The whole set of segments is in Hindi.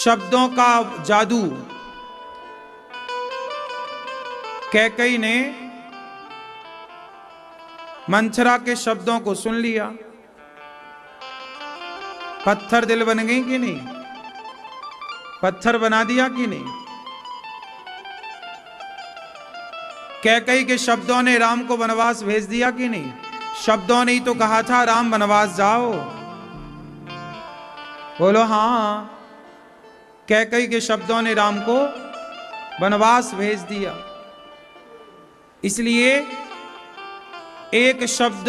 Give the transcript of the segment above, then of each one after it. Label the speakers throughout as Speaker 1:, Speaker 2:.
Speaker 1: शब्दों का जादू। कैकई ने मंथरा के शब्दों को सुन लिया। पत्थर दिल बन गई कि नहीं? पत्थर बना दिया कि नहीं? कैकई के शब्दों ने राम को वनवास भेज दिया कि नहीं? शब्दों ने ही तो कहा था राम वनवास जाओ। बोलो हाँ, कैकई के शब्दों ने राम को वनवास भेज दिया। इसलिए एक शब्द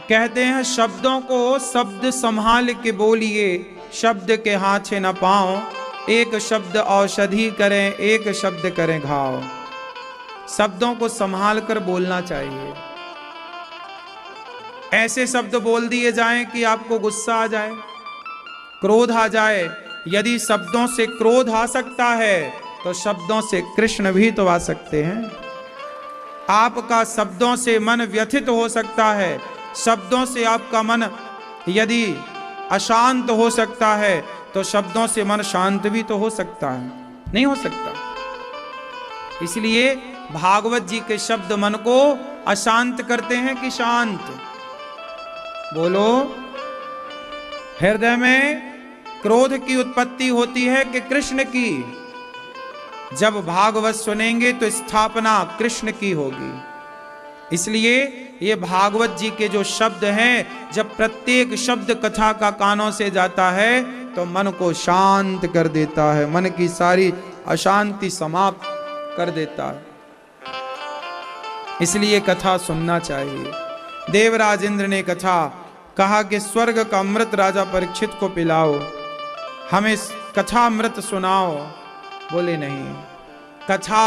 Speaker 1: कहते हैं, शब्दों को शब्द संभाल के बोलिए, शब्द के हाथे न पाओ। एक शब्द औषधि करें, एक शब्द करें घाव। शब्दों को संभाल कर बोलना चाहिए। ऐसे शब्द बोल दिए जाएं कि आपको गुस्सा आ जाए, क्रोध आ जाए। यदि शब्दों से क्रोध आ सकता है तो शब्दों से कृष्ण भी तो आ सकते हैं। आपका शब्दों से मन व्यथित हो सकता है, शब्दों से आपका मन यदि अशांत हो सकता है तो शब्दों से मन शांत भी तो हो सकता है, नहीं हो सकता? इसलिए भागवत जी के शब्द मन को अशांत करते हैं कि शांत? बोलो। हृदय में क्रोध की उत्पत्ति होती है कि कृष्ण की? जब भागवत सुनेंगे तो स्थापना कृष्ण की होगी। इसलिए ये भागवत जी के जो शब्द हैं, जब प्रत्येक शब्द कथा का कानों से जाता है तो मन को शांत कर देता है, मन की सारी अशांति समाप्त कर देता है। इसलिए कथा सुनना चाहिए। देवराज इंद्र ने कथा कहा कि स्वर्ग का अमृत राजा परीक्षित को पिलाओ, हमें कथा अमृत सुनाओ। बोले नहीं, कथा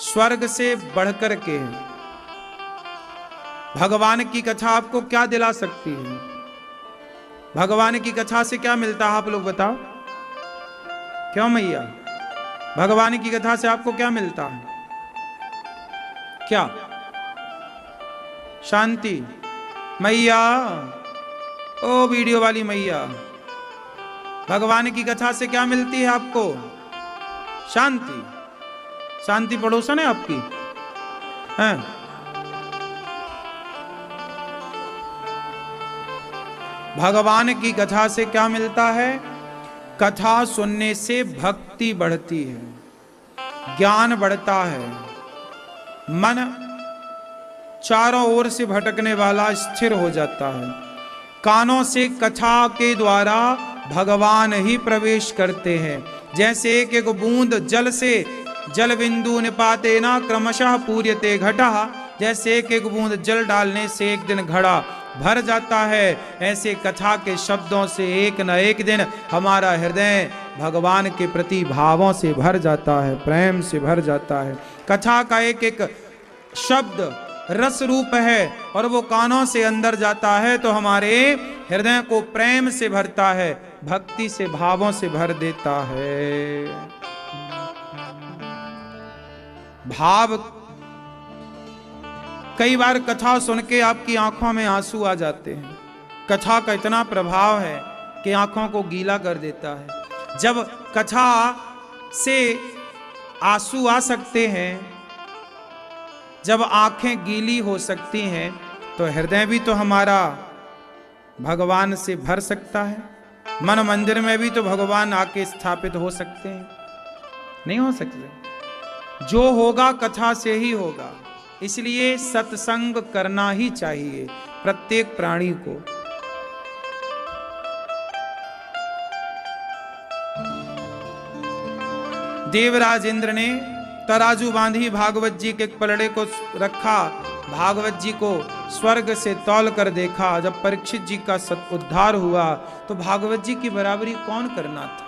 Speaker 1: स्वर्ग से बढ़कर के है। भगवान की कथा आपको क्या दिला सकती है? भगवान की कथा से क्या मिलता है? आप लोग बताओ। क्यों मैया? भगवान की कथा से आपको क्या मिलता है? क्या? शांति। मैया, ओ वीडियो वाली मैया, भगवान की कथा से क्या मिलती है आपको? शांति। शांति पड़ोसन है आपकी? हैं? भगवान की कथा से क्या मिलता है? कथा सुनने से भक्ति बढ़ती है, ज्ञान बढ़ता है, मन चारों ओर से भटकने वाला स्थिर हो जाता है। कानों से कथा के द्वारा भगवान ही प्रवेश करते हैं। जैसे एक एक बूंद जल से जल बिंदु निपाते ना क्रमशः पूर्यते घटः, जैसे एक एक बूंद जल डालने से एक दिन घड़ा भर जाता है, ऐसे कथा के शब्दों से एक न एक दिन हमारा हृदय भगवान के प्रति भावों से भर जाता है, प्रेम से भर जाता है। कथा का एक एक शब्द रस रूप है और वो कानों से अंदर जाता है तो हमारे हृदय को प्रेम से भरता है, भक्ति से, भावों से भर देता है। भाव, कई बार कथा सुन के आपकी आंखों में आंसू आ जाते हैं। कथा का इतना प्रभाव है कि आंखों को गीला कर देता है। जब कथा से आंसू आ सकते हैं, जब आंखें गीली हो सकती हैं, तो हृदय भी तो हमारा भगवान से भर सकता है। मन मंदिर में भी तो भगवान आके स्थापित हो सकते हैं, नहीं हो सकते? जो होगा कथा से ही होगा। इसलिए सत्संग करना ही चाहिए प्रत्येक प्राणी को। देवराज इंद्र ने तराजू बांधी भागवत जी के पलड़े को रखा, भागवत जी को स्वर्ग से तौल कर देखा। जब परीक्षित जी का उद्धार हुआ तो भागवत जी की बराबरी कौन करना था?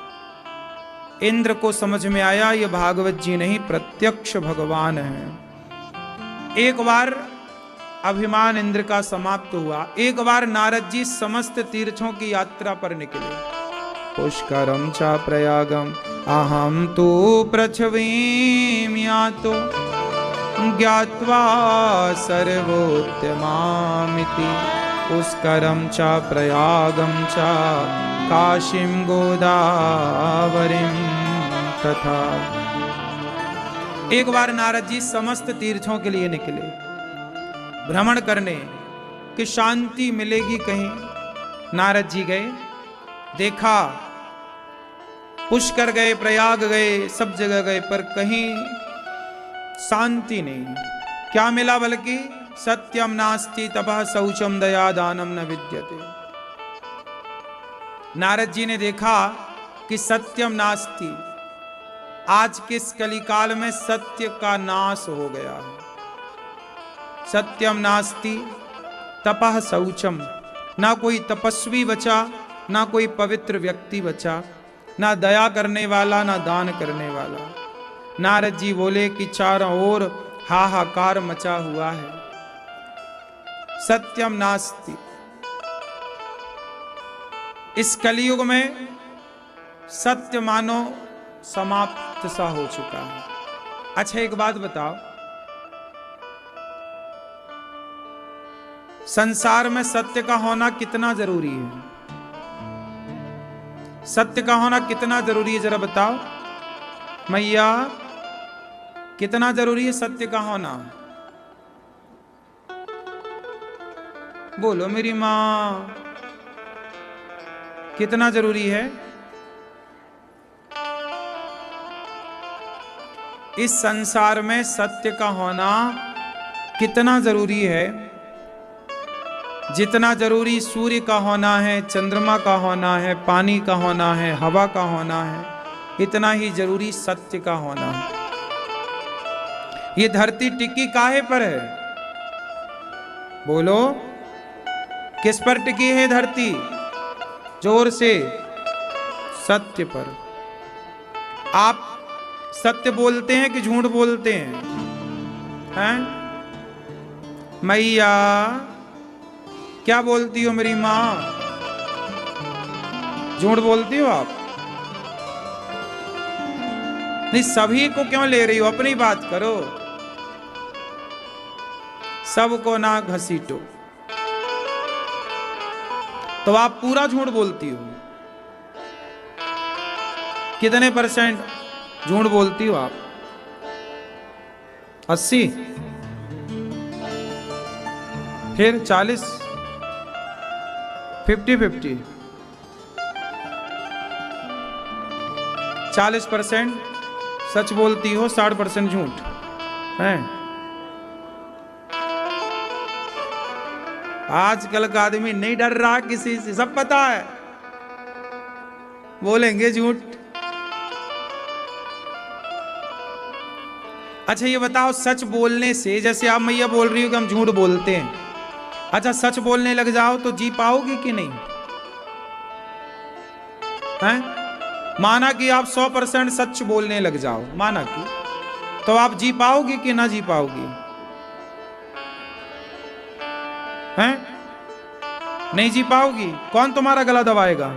Speaker 1: इंद्र को समझ में आया ये भागवत जी नहीं, प्रत्यक्ष भगवान है। एक बार अभिमान इंद्र का समाप्त हुआ। एक बार नारद जी समस्त तीर्थों की यात्रा पर निकले। पुष्करम च प्रयागम अहम तो पृथ्वीं यातो ज्ञात्वा सर्वोत्तमामिति। पुष्करम च प्रयागम च काशीं गोदावरीं तथा। एक बार नारद जी समस्त तीर्थों के लिए निकले भ्रमण करने कि शांति मिलेगी कहीं। नारद जी गए, देखा, पुष्कर गए, प्रयाग गए, सब जगह गए, पर कहीं शांति नहीं। क्या मिला? बल्कि सत्यम नास्ति तपः शौचम दया दानम न विद्यते। नारद जी ने देखा कि सत्यम नास्ति, आज के इस कलिकाल में सत्य का नाश हो गया है। सत्यम नास्ति तपः शौचम, ना कोई तपस्वी बचा, ना कोई पवित्र व्यक्ति बचा, ना दया करने वाला, ना दान करने वाला। नारद जी बोले कि चारों ओर हाहाकार मचा हुआ है। सत्यम नास्ति। इस कलयुग में सत्य मानो समाप्त सा हो चुका है। अच्छा एक बात बताओ, संसार में सत्य का होना कितना जरूरी है? सत्य का होना कितना जरूरी है जरा बताओ मैया, कितना जरूरी है सत्य का होना? बोलो मेरी मां, कितना जरूरी है? इस संसार में सत्य का होना कितना जरूरी है? जितना जरूरी सूर्य का होना है, चंद्रमा का होना है, पानी का होना है, हवा का होना है, इतना ही जरूरी सत्य का होना है। ये धरती टिकी काहे पर है? बोलो, किस पर टिकी है धरती? जोर से, सत्य पर। आप सत्य बोलते हैं कि झूठ बोलते हैं? हैं? मैया क्या बोलती हो मेरी मां? झूठ बोलती हो आप? नहीं, सभी को क्यों ले रही हो? अपनी बात करो, सबको ना घसीटो। तो आप पूरा झूठ बोलती हो। कितने परसेंट झूठ बोलती हो आप? 80? फिर 40? 50-50? 40% सच बोलती हो, 60% झूठ है। आजकल का आदमी नहीं डर रहा किसी से, सब पता है, बोलेंगे झूठ। अच्छा ये बताओ, सच बोलने से, जैसे आप मैया बोल रही हो कि हम झूठ बोलते हैं, अच्छा सच बोलने लग जाओ तो जी पाओगे कि नहीं? हैं? माना कि आप 100% सच बोलने लग जाओ, माना कि, तो आप जी पाओगे कि ना जी पाओगे? हैं? नहीं जी पाओगी। कौन तुम्हारा गला दबाएगा?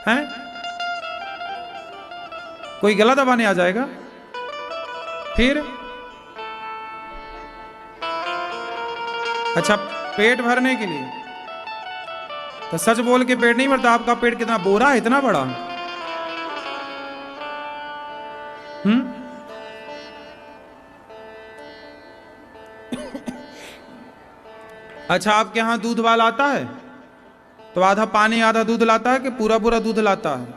Speaker 1: हैं? कोई गला दबाने आ जाएगा? फिर अच्छा, पेट भरने के लिए तो सच बोल के पेट नहीं भरता। आपका पेट कितना बोरा है, इतना बड़ा? अच्छा, आपके यहां दूध वाला आता है तो आधा पानी आधा दूध लाता है कि पूरा पूरा दूध लाता है?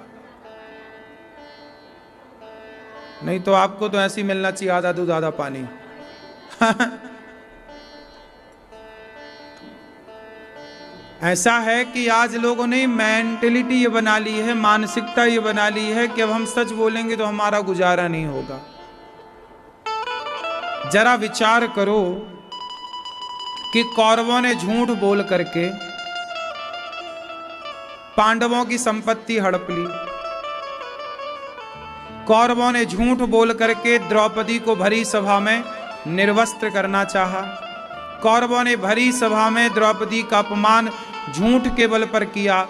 Speaker 1: नहीं तो आपको तो ऐसे ही मिलना चाहिए, आधा दूध आधा पानी। ऐसा है कि आज लोगों ने मेंटेलिटी ये बना ली है, मानसिकता ये बना ली है कि अब हम सच बोलेंगे तो हमारा गुजारा नहीं होगा। जरा विचार करो कि कौरवों ने झूठ बोल करके पांडवों की संपत्ति हड़प ली। कौरवों ने झूठ बोल करके द्रौपदी को भरी सभा में निर्वस्त्र करना चाहा। कौरवों ने भरी सभा में द्रौपदी का अपमान झूठ के बल पर किया।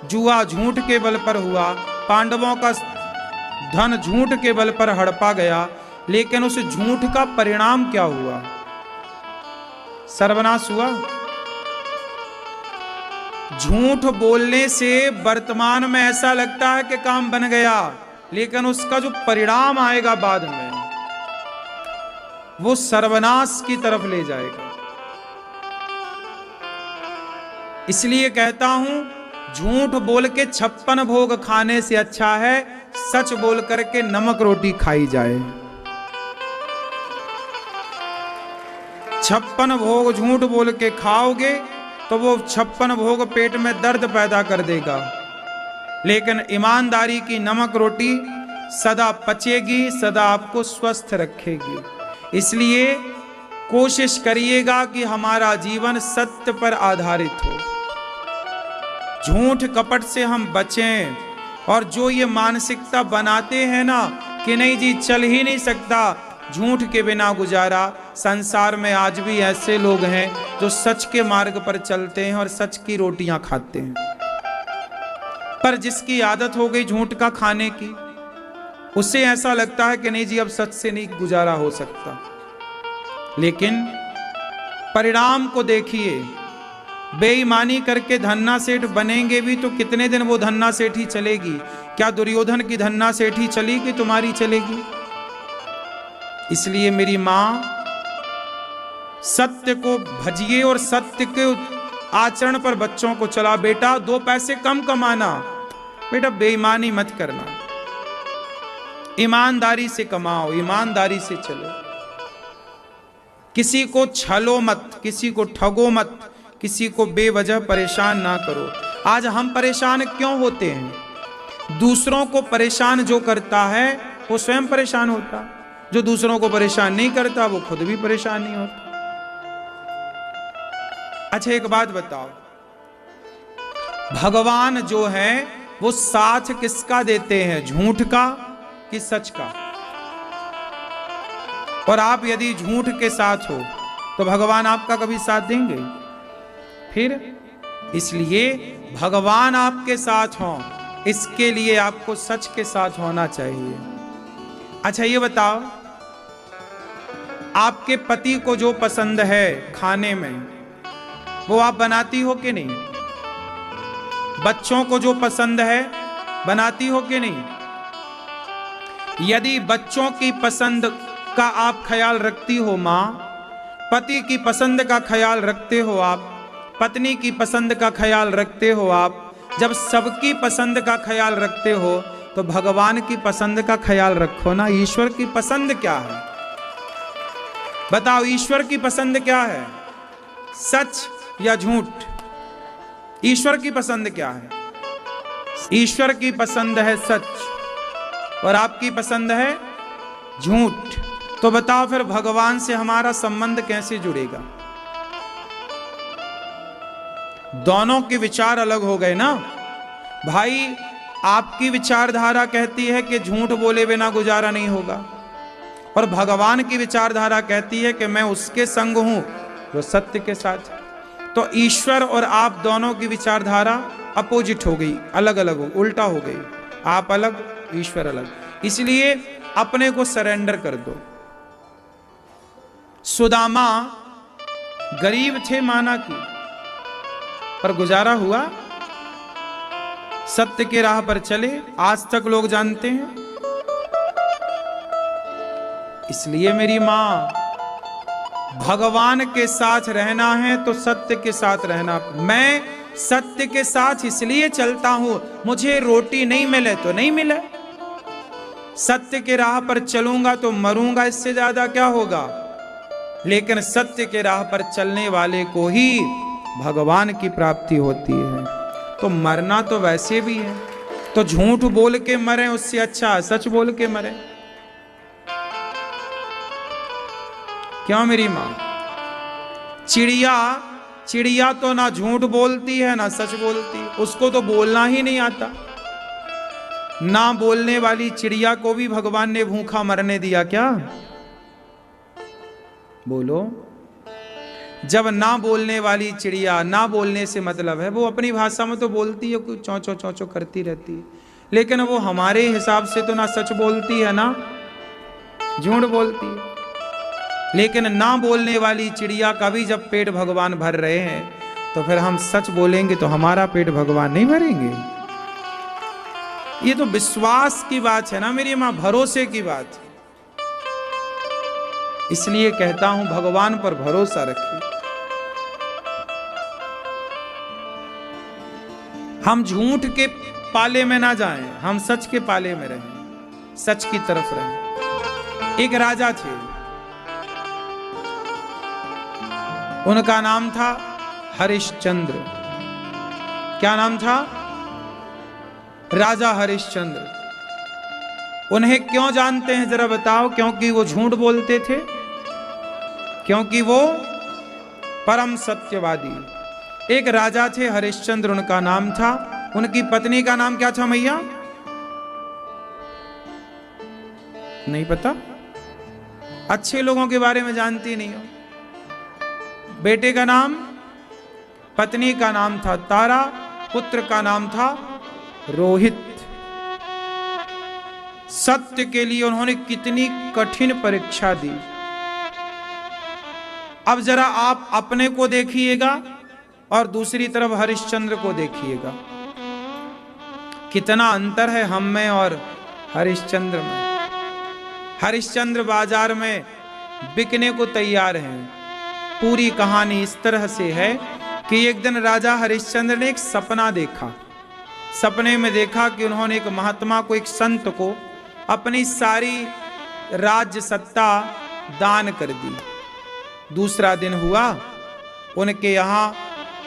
Speaker 1: जुआ झूठ के बल पर हुआ। पांडवों का धन झूठ के बल पर हड़पा गया। लेकिन उस झूठ का परिणाम क्या हुआ? सर्वनाश हुआ। झूठ बोलने से वर्तमान में ऐसा लगता है कि काम बन गया, लेकिन उसका जो परिणाम आएगा बाद में वो सर्वनाश की तरफ ले जाएगा। इसलिए कहता हूं, झूठ बोल के 56 भोग खाने से अच्छा है सच बोल करके नमक रोटी खाई जाए। 56 भोग झूठ बोल के खाओगे तो वो 56 भोग पेट में दर्द पैदा कर देगा, लेकिन ईमानदारी की नमक रोटी सदा पचेगी, सदा आपको स्वस्थ रखेगी। इसलिए कोशिश करिएगा कि हमारा जीवन सत्य पर आधारित हो, झूठ कपट से हम बचें। और जो ये मानसिकता बनाते हैं ना कि नहीं जी चल ही नहीं सकता झूठ के बिना गुजारा, संसार में आज भी ऐसे लोग हैं जो सच के मार्ग पर चलते हैं और सच की रोटियां खाते हैं, पर जिसकी आदत हो गई झूठ का खाने की, उसे ऐसा लगता है कि नहीं जी अब सच से नहीं गुजारा हो सकता। लेकिन परिणाम को देखिए, बेईमानी करके धन्ना सेठ बनेंगे भी तो कितने दिन वो धन्ना सेठ ही चलेगी? क्या दुर्योधन की धन्ना सेठ ही चली कि तुम्हारी चलेगी? इसलिए मेरी मां, सत्य को भजिए और सत्य के आचरण पर बच्चों को चला। बेटा 2 पैसे कम कमाना, बेटा बेईमानी मत करना, ईमानदारी से कमाओ, ईमानदारी से चलो, किसी को छलो मत, किसी को ठगो मत, किसी को बेवजह परेशान ना करो। आज हम परेशान क्यों होते हैं? दूसरों को परेशान जो करता है वो स्वयं परेशान होता, जो दूसरों को परेशान नहीं करता वो खुद भी परेशान नहीं होता। अच्छा एक बात बताओ, भगवान जो है वो साथ किसका देते हैं, झूठ का कि सच का? और आप यदि झूठ के साथ हो तो भगवान आपका कभी साथ देंगे? फिर इसलिए भगवान आपके साथ हों, इसके लिए आपको सच के साथ होना चाहिए। अच्छा ये बताओ, आपके पति को जो पसंद है खाने में वो आप बनाती हो कि नहीं? बच्चों को जो पसंद है बनाती हो कि नहीं? यदि बच्चों की पसंद का आप ख्याल रखती हो मां, पति की पसंद का ख्याल रखते हो आप, पत्नी की पसंद का ख्याल रखते हो आप, जब सबकी पसंद का ख्याल रखते हो तो भगवान की पसंद का ख्याल रखो ना। ईश्वर की पसंद क्या है बताओ? ईश्वर की पसंद क्या है, सच या झूठ? ईश्वर की पसंद क्या है? ईश्वर की पसंद है सच और आपकी पसंद है झूठ। तो बताओ फिर भगवान से हमारा संबंध कैसे जुड़ेगा? दोनों के विचार अलग हो गए ना भाई। आपकी विचारधारा कहती है कि झूठ बोले बिना गुजारा नहीं होगा, और भगवान की विचारधारा कहती है कि मैं उसके संग हूं जो सत्य के साथ। तो ईश्वर और आप दोनों की विचारधारा अपोजिट हो गई, अलग अलग हो, उल्टा हो गई। आप अलग, ईश्वर अलग। इसलिए अपने को सरेंडर कर दो। सुदामा गरीब थे माना की, पर गुजारा हुआ, सत्य के राह पर चले, आज तक लोग जानते हैं। इसलिए मेरी मां, भगवान के साथ रहना है तो सत्य के साथ रहना। मैं सत्य के साथ इसलिए चलता हूं, मुझे रोटी नहीं मिले तो नहीं मिले, सत्य के राह पर चलूंगा तो मरूंगा, इससे ज्यादा क्या होगा। लेकिन सत्य के राह पर चलने वाले को ही भगवान की प्राप्ति होती है। तो मरना तो वैसे भी है, तो झूठ बोल के मरे उससे अच्छा सच बोल के मरे। क्यों मेरी मां? चिड़िया तो ना झूठ बोलती है ना सच बोलती, उसको तो बोलना ही नहीं आता। ना बोलने वाली चिड़िया को भी भगवान ने भूखा मरने दिया क्या? बोलो। जब ना बोलने वाली चिड़िया, ना बोलने से मतलब है वो अपनी भाषा में तो बोलती है, कुछ चौं चौं चौं चौं करती रहती है, लेकिन वो हमारे हिसाब से तो ना सच बोलती है ना झूठ बोलती है। लेकिन ना बोलने वाली चिड़िया का भी जब पेट भगवान भर रहे हैं तो फिर हम सच बोलेंगे तो हमारा पेट भगवान नहीं भरेंगे? ये तो विश्वास की बात है ना मेरी मां, भरोसे की बात। इसलिए कहता हूं भगवान पर भरोसा रखिए। हम झूठ के पाले में ना जाएं, हम सच के पाले में रहें, सच की तरफ रहें। एक राजा थे, उनका नाम था हरिश्चंद्र। क्या नाम था? राजा हरिश्चंद्र। उन्हें क्यों जानते हैं जरा बताओ? क्योंकि वो झूठ बोलते थे, क्योंकि वो परम सत्यवादी। एक राजा थे हरिश्चंद्र, उनका नाम था। उनकी पत्नी का नाम क्या था मैया? नहीं पता? अच्छे लोगों के बारे में जानती नहीं हो। बेटे का नाम, पत्नी का नाम था तारा, पुत्र का नाम था रोहित। सत्य के लिए उन्होंने कितनी कठिन परीक्षा दी। अब जरा आप अपने को देखिएगा और दूसरी तरफ हरिश्चंद्र को देखिएगा, कितना अंतर है हम में और हरिश्चंद्र में। हरिश्चंद्र बाजार में बिकने को तैयार हैं। पूरी कहानी इस तरह से है कि एक दिन राजा हरिश्चंद्र ने एक सपना देखा। सपने में देखा कि उन्होंने एक महात्मा को, एक संत को अपनी सारी राज्य सत्ता दान कर दी। दूसरा दिन हुआ, उनके यहां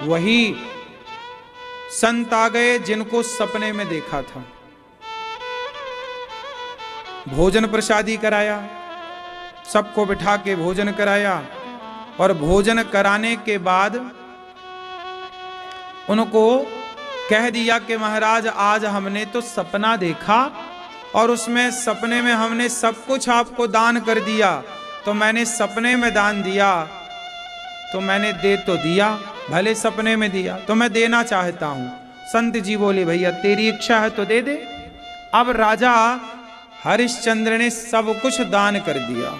Speaker 1: वही संत आ गए जिनको सपने में देखा था। भोजन प्रसादी कराया, सबको बिठा के भोजन कराया और भोजन कराने के बाद उनको कह दिया कि महाराज आज हमने तो सपना देखा और उसमें सपने में हमने सब कुछ आपको दान कर दिया। तो मैंने सपने में दान दिया तो मैंने दे तो दिया, भले सपने में दिया, तो मैं देना चाहता हूं। संत जी बोले भैया तेरी इच्छा है तो दे दे। अब राजा हरिश्चंद्र ने सब कुछ दान कर दिया।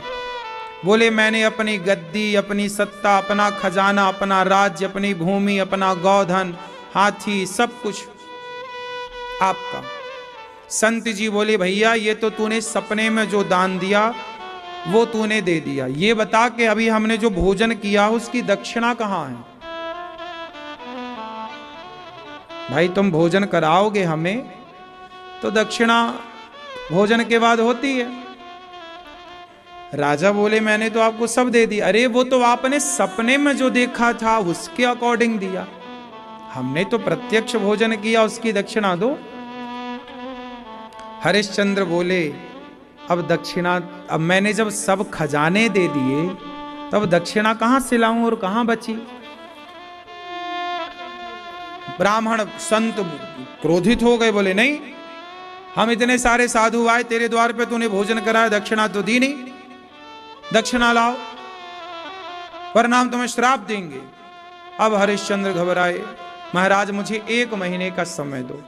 Speaker 1: बोले मैंने अपनी गद्दी, अपनी सत्ता, अपना खजाना, अपना राज्य, अपनी भूमि, अपना गौधन, हाथी, सब कुछ आपका। संत जी बोले भैया ये तो तूने सपने में जो दान दिया वो तूने दे दिया, ये बता कि अभी हमने जो भोजन किया उसकी दक्षिणा कहां है? भाई तुम भोजन कराओगे हमें तो दक्षिणा भोजन के बाद होती है। राजा बोले मैंने तो आपको सब दे दिया। अरे वो तो आपने सपने में जो देखा था उसके अकॉर्डिंग दिया, हमने तो प्रत्यक्ष भोजन किया, उसकी दक्षिणा दो। हरिश्चंद्र बोले अब दक्षिणा, अब मैंने जब सब खजाने दे दिए तब दक्षिणा कहां से लाऊं और कहां बची? ब्राह्मण संत क्रोधित हो गए, बोले नहीं, हम इतने सारे साधु आए तेरे द्वार पे, तूने भोजन कराया, दक्षिणा तो दी नहीं, दक्षिणा लाओ वरना हम तुम्हें श्राप देंगे। अब हरिश्चंद्र घबराए, महाराज मुझे 1 महीने का समय दो।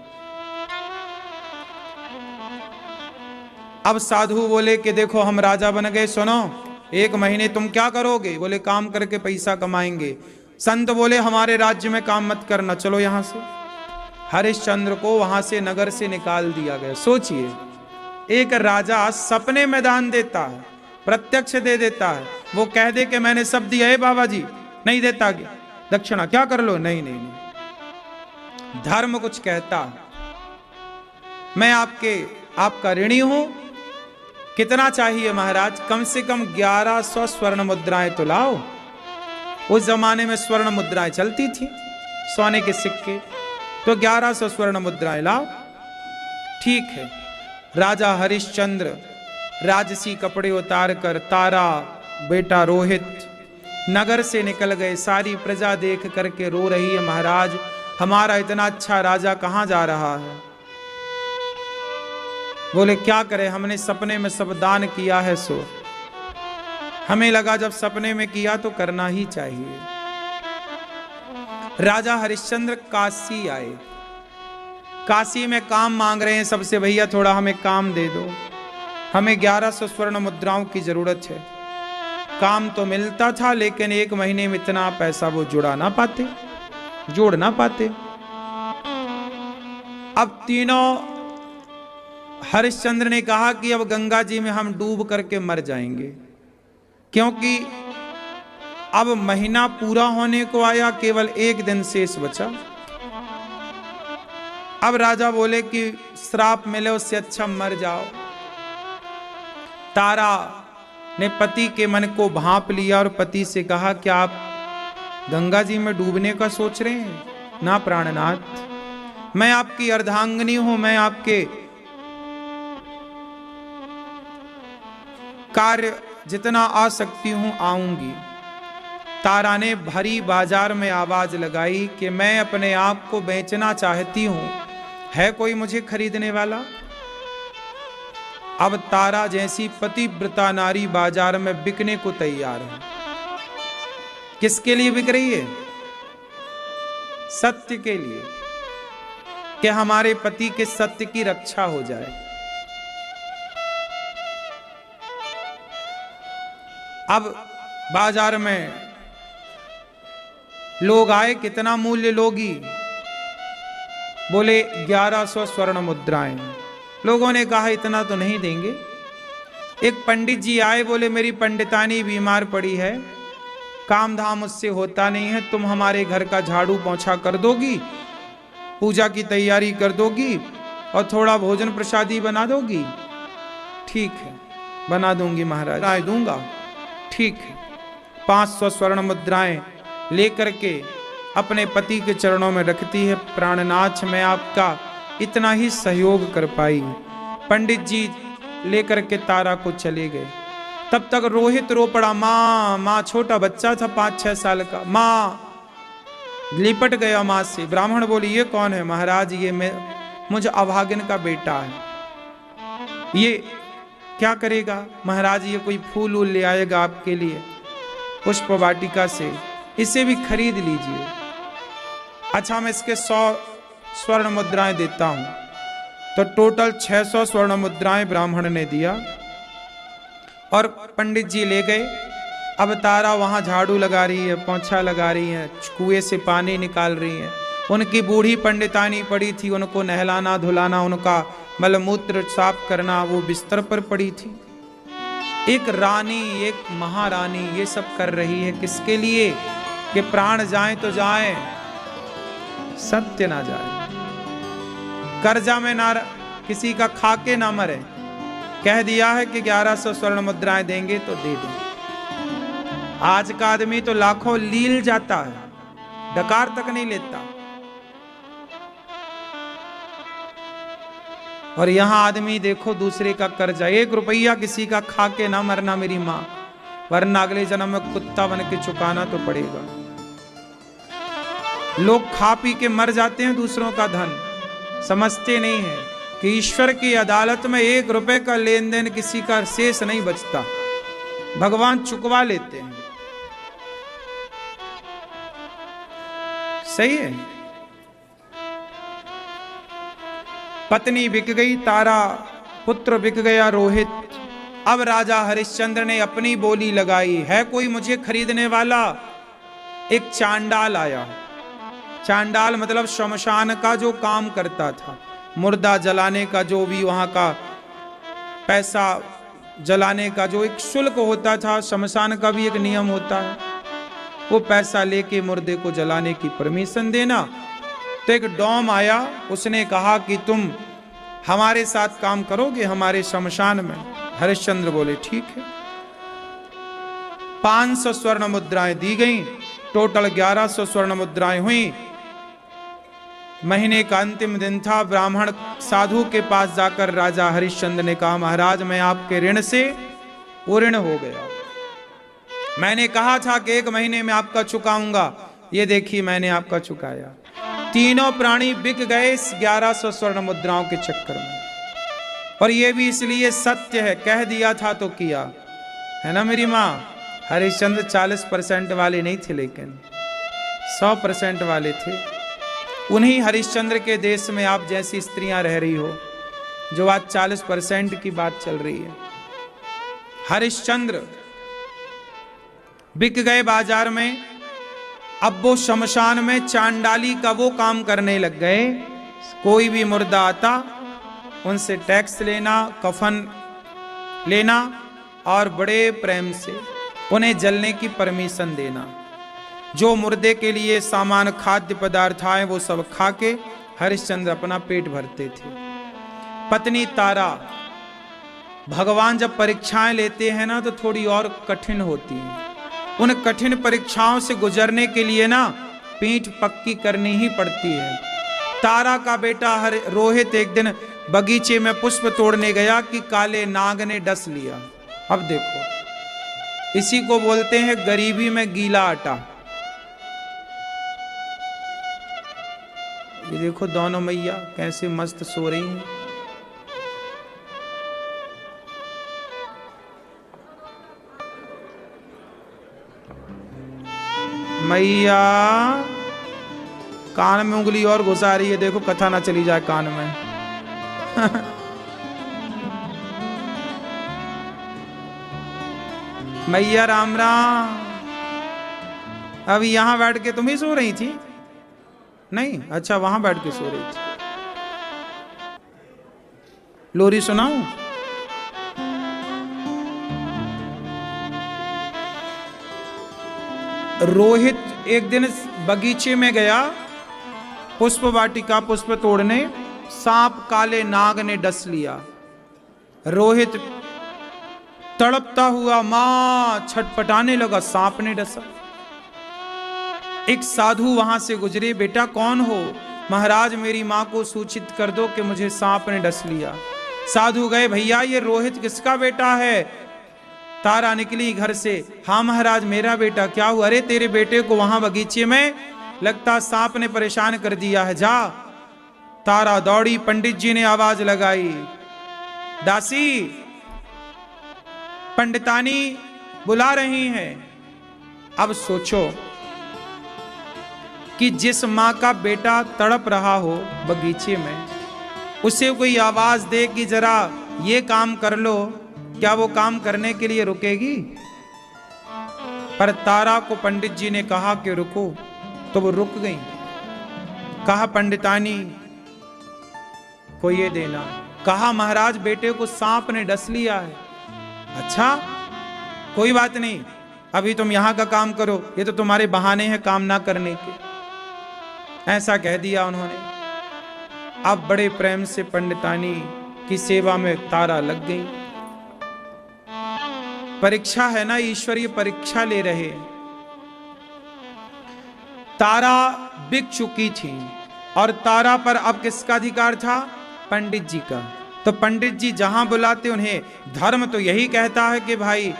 Speaker 1: अब साधु बोले कि देखो हम राजा बन गए, सुनो 1 महीने तुम क्या करोगे? बोले काम करके पैसा कमाएंगे। संत बोले हमारे राज्य में काम मत करना, चलो यहां से। हरिश्चंद्र को वहां से नगर से निकाल दिया गया। सोचिए, एक राजा सपने में दान देता है, प्रत्यक्ष दे देता है, वो कह दे कि मैंने सब दिया है बाबा जी, नहीं देता क्या दक्षिणा, क्या कर लो? नहीं नहीं नहीं, धर्म कुछ कहता, मैं आपका ऋणी हूं। कितना चाहिए महाराज? कम से कम 1100 स्वर्ण मुद्राएं तो लाओ। उस जमाने में स्वर्ण मुद्राएं चलती थी, सोने के सिक्के, तो 1100 स्वर्ण मुद्राएं लाओ। ठीक है। राजा हरिश्चंद्र राजसी कपड़े उतार कर तारा, बेटा रोहित नगर से निकल गए। सारी प्रजा देख करके रो रही है, महाराज हमारा इतना अच्छा राजा कहां जा रहा है? बोले क्या करें, हमने सपने में सब दान किया है, सो हमें लगा जब सपने में किया तो करना ही चाहिए। राजा हरिश्चंद्र काशी आए, काशी में काम मांग रहे हैं सबसे, भैया थोड़ा हमें काम दे दो, हमें 1100 स्वर्ण मुद्राओं की जरूरत है। काम तो मिलता था लेकिन 1 महीने में इतना पैसा वो जुड़ा ना पाते। जोड़ ना पाते। अब तीनों हरिश्चंद्र ने कहा कि अब गंगा जी में हम डूब करके मर जाएंगे, क्योंकि अब महीना पूरा होने को आया, केवल एक दिन शेष बचा। अब राजा बोले कि श्राप मिले उससे अच्छा मर जाओ। तारा ने पति के मन को भांप लिया और पति से कहा, क्या आप गंगा जी में डूबने का सोच रहे हैं? ना प्राणनाथ, मैं आपकी अर्धांगिनी हूं, मैं आपके कार्य जितना आ सकती हूं आऊंगी। तारा ने भरी बाजार में आवाज लगाई कि मैं अपने आप को बेचना चाहती हूं, है कोई मुझे खरीदने वाला? अब तारा जैसी पतिव्रता नारी बाजार में बिकने को तैयार है। किसके लिए बिक रही है? सत्य के लिए, कि हमारे पति के सत्य की रक्षा हो जाए। अब बाजार में लोग आए, कितना मूल्य लोगी? बोले 1100 स्वर्ण मुद्राएं। लोगों ने कहा इतना तो नहीं देंगे। एक पंडित जी आए, बोले मेरी पंडितानी बीमार पड़ी है, काम धाम उससे होता नहीं है, तुम हमारे घर का झाड़ू पोंछा कर दोगी, पूजा की तैयारी कर दोगी और थोड़ा भोजन प्रसादी बना दोगी? ठीक है, बना दूंगी महाराज, राय दूंगा। ठीक है। 500 स्वर्ण मुद्राएं लेकर के अपने पति के चरणों में रखती है। प्राणनाथ, मैं आपका इतना ही सहयोग कर पाई। पंडित जी लेकर के तारा को चले गए। तब तक रोहित रो पड़ा, माँ माँ, छोटा बच्चा था 5-6 साल का, माँ, लिपट गया माँ से। ब्राह्मण बोली ये कौन है? महाराज ये मुझ अभागिन का बेटा है। ये क्या करेगा? महाराज ये कोई फूल वूल ले आएगा आपके लिए पुष्प वाटिका से, इसे भी खरीद लीजिए। अच्छा, मैं इसके 100 स्वर्ण मुद्राएं देता हूं। तो टोटल 600 स्वर्ण मुद्राएं ब्राह्मण ने दिया और पंडित जी ले गए। अब तारा वहां झाड़ू लगा रही है, पोंछा लगा रही है, कुएं से पानी निकाल रही है। उनकी बूढ़ी पंडितानी पड़ी थी, उनको नहलाना धुलाना, उनका मलमूत्र साफ करना, वो बिस्तर पर पड़ी थी। एक रानी, एक महारानी ये सब कर रही है। किसके लिए? कि प्राण जाए तो जाए, सत्य ना जाए, कर्जा में ना किसी का खाके ना मरे। कह दिया है कि 1100 स्वर्ण मुद्राएं देंगे तो दे दें। आज का आदमी तो लाखों लील जाता है, डकार तक नहीं लेता। और यहां आदमी देखो दूसरे का कर्जा, 1 रुपया किसी का खा के ना मरना मेरी मां, वरना अगले जन्म में कुत्ता बन के चुकाना तो पड़ेगा। लोग खा पी के मर जाते हैं दूसरों का धन, समझते नहीं है कि ईश्वर की अदालत में 1 रुपए का लेन देन किसी का शेष नहीं बचता, भगवान चुकवा लेते हैं। सही है। पत्नी बिक गई तारा, पुत्र बिक गया रोहित। अब राजा हरिश्चंद्र ने अपनी बोली लगाई, है कोई मुझे खरीदने वाला? एक चांडाल आया। चांडाल मतलब शमशान का जो काम करता था, मुर्दा जलाने का, जो भी वहां का पैसा जलाने का जो एक शुल्क होता था, शमशान का भी एक नियम होता है, वो पैसा लेके मुर्दे को जलाने की परमिशन देना। तो एक डॉम आया, उसने कहा कि तुम हमारे साथ काम करोगे हमारे शमशान में? हरिश्चंद्र बोले ठीक है। 500 स्वर्ण मुद्राएं दी गई, टोटल 1100 स्वर्ण मुद्राएं हुई। महीने का अंतिम दिन था। ब्राह्मण साधु के पास जाकर राजा हरिश्चंद्र ने कहा, महाराज मैं आपके ऋण से ऋण हो गया। मैंने कहा था कि 1 महीने में आपका चुकाऊंगा, ये देखिए मैंने आपका चुकाया। तीनों प्राणी बिक गए इस 1100 स्वर्ण मुद्राओं के चक्कर में। और ये भी इसलिए सत्य है, कह दिया था तो किया, है ना मेरी माँ? हरिश्चंद्र 40% वाले नहीं थे, लेकिन 100% वाले थे। उन्हीं हरिश्चंद्र के देश में आप जैसी स्त्रियां रह रही हो, जो आज 40% की बात चल रही है। हरिश्चंद्र बिक गए बाजार में। अब वो शमशान में चांडाली का वो काम करने लग गए। कोई भी मुर्दा आता, उनसे टैक्स लेना, कफन लेना और बड़े प्रेम से उन्हें जलने की परमिशन देना। जो मुर्दे के लिए सामान खाद्य पदार्थ आए वो सब खा के हरिश्चंद्र अपना पेट भरते थे। पत्नी तारा, भगवान जब परीक्षाएं लेते हैं ना तो थोड़ी और कठिन होती है। उन कठिन परीक्षाओं से गुजरने के लिए ना पीठ पक्की करनी ही पड़ती है। तारा का बेटा रोहित एक दिन बगीचे में पुष्प तोड़ने गया कि काले नाग ने डस लिया। अब देखो, इसी को बोलते हैं गरीबी में गीला आटा। ये देखो दोनों मैया कैसे मस्त सो रही हैं। मैया कान में उंगली और घुसा रही है, देखो कथा ना चली जाए कान में। मैया राम राम। अभी यहां बैठ के तुम ही सो रही थी? नहीं, अच्छा वहां बैठ के सो रही थी। लोरी सुनाऊं? रोहित एक दिन बगीचे में गया पुष्प वाटिका पुष्प तोड़ने। सांप काले नाग ने डस लिया। रोहित तड़पता हुआ मां छटपटाने लगा, सांप ने डसा। एक साधु वहां से गुजरे। बेटा कौन हो? महाराज मेरी मां को सूचित कर दो कि मुझे सांप ने डस लिया। साधु गए, भैया ये रोहित किसका बेटा है? तारा निकली घर से, हाँ महाराज मेरा बेटा। क्या हुआ? अरे तेरे बेटे को वहां बगीचे में लगता सांप ने परेशान कर दिया है, जा। तारा दौड़ी, पंडित जी ने आवाज लगाई, दासी पंडितानी बुला रही हैं। अब सोचो कि जिस मां का बेटा तड़प रहा हो बगीचे में, उसे कोई आवाज दे कि जरा ये काम कर लो, क्या वो काम करने के लिए रुकेगी? पर तारा को पंडित जी ने कहा कि रुको, तो वो रुक गई। कहा पंडितानी को ये देना। कहा महाराज बेटे को सांप ने डस लिया है। अच्छा कोई बात नहीं, अभी तुम यहां का काम करो, ये तो तुम्हारे बहाने हैं काम ना करने के। ऐसा कह दिया उन्होंने। अब बड़े प्रेम से पंडितानी की सेवा में तारा लग गई। परीक्षा है ना, ईश्वरीय परीक्षा ले रहे। तारा बिक चुकी थी और तारा पर अब किसका अधिकार था? पंडित जी का। तो पंडित जी जहां बुलाते उन्हें, धर्म तो यही कहता है कि भाई